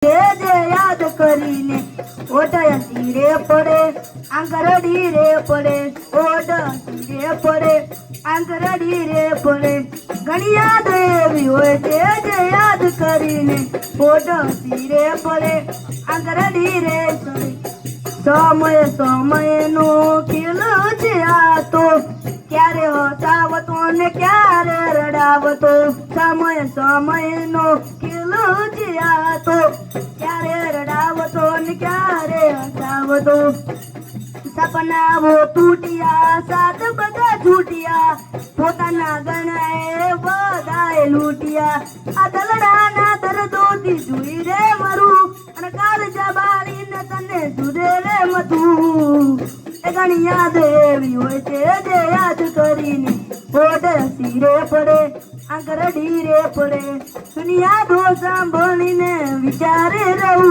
જે યાદ કરીને ઓઢતી રે પડે આંગરડી રે પડે ઓઢતી રે પડે આંગરડી રે પડે ઘણી યાદ એવી હોય છે જે યાદ કરીને ઓઢતી રે પડે આંગરડી રે પડે સમયનો ખેલ છે આ તો ક્યારે હસાવતો ને ક્યારે રડાવતો સમયનો ખેલ છે આ તો ક્યારે રડાવતો ને ક્યારે હસાવતો સપનાઓ તૂટ્યા સાત બધા છૂટ્યા પોતાના ગણાએ બધાએ લૂંટ્યા આ દલડાના દર્દોથી જોઈ રે મરું અને કાળજા બાળીને તને સુધે રે મતું એ ઘણી યાદ એવી હોય છે જે યાદ કરીને ઓઢતી રે પડે આંગરડી રે પડે દુનિયા દો સાંભળીને વિચારે રહું